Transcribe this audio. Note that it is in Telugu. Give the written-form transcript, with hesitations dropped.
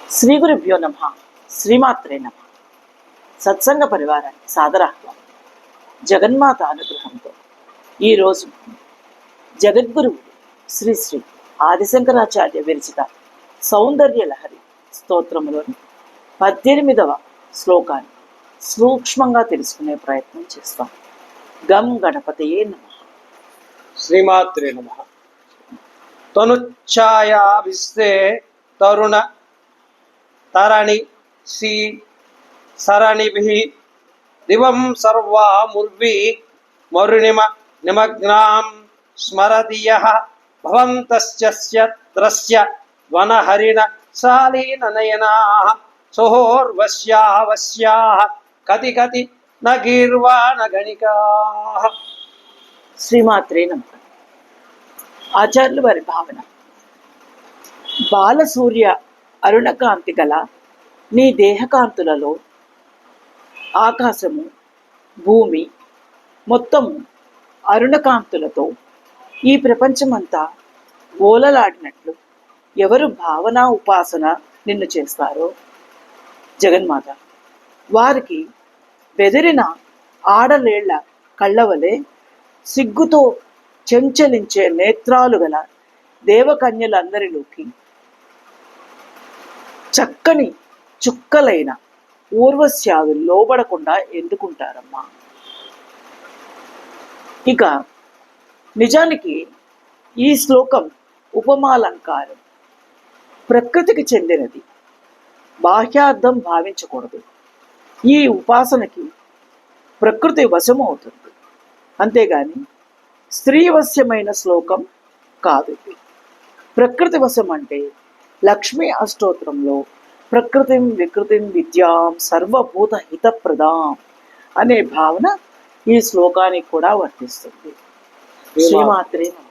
శ్రీ గురుభ్యో నమ. శ్రీమాత్రే నమ. సత్సంగ పరివారానికి సాదరాహ్వానం. జగన్మాత అనుగ్రహంతో ఈరోజు జగద్గురువు శ్రీ శ్రీ ఆదిశంకరాచార్య విరచిత సౌందర్య లహరి స్తోత్రములోని 18వ శ్లోకాన్ని సూక్ష్మంగా తెలుసుకునే ప్రయత్నం చేస్తాం. గం గణపతయే నమ. శ్రీమాత్రే నమ. తనుఛాయాభిస్తే తరుణ తరణి సి సరణిభిః దివం సర్వాముర్వి మరుణిమ నిమగ్నాం స్మరతి యః భవంతస్య త్రస్య వనహరిణ శాలీన నయనాః సోర్వశ్యావశ్యాః కతి కతి న గీర్వాణ గణికాః. శ్రీమాత్రే నమ. ఆచార్యుల వారి భావన: బాలసూర్య అరుణకాంతి గల నీ దేహకాంతులలో ఆకాశము, భూమి మొత్తం అరుణకాంతులతో ఈ ప్రపంచమంతా ఓలలాడినట్లు ఎవరు భావన ఉపాసన నిన్ను చేస్తారో జగన్మాత, వారికి బెదిరిన ఆడలేళ్ల కళ్ళవలే సిగ్గుతో చెంచలించే నేత్రాలు గల దేవకన్యలందరిలోకి చక్కని చుక్కలైన ఊర్వశ్యాలు లోబడకుండా ఎందుకుంటారమ్మా? ఇక నిజానికి ఈ శ్లోకం ఉపమాలంకారం, ప్రకృతికి చెందినది. బాహ్యార్థం భావించకూడదు. ఈ ఉపాసనకి ప్రకృతి వశము అవుతుంది, అంతేగాని స్త్రీవశ్యమైన శ్లోకం కాదు. ప్రకృతి వశం అంటే లక్ష్మీ అష్టోత్తరంలో ప్రకృతిం వికృతిం విద్యాం సర్వభూత హితప్రదాం అనే భావన ఈ శ్లోకానికి కూడా వర్తిస్తుంది. శ్రీమాత్రే నమః.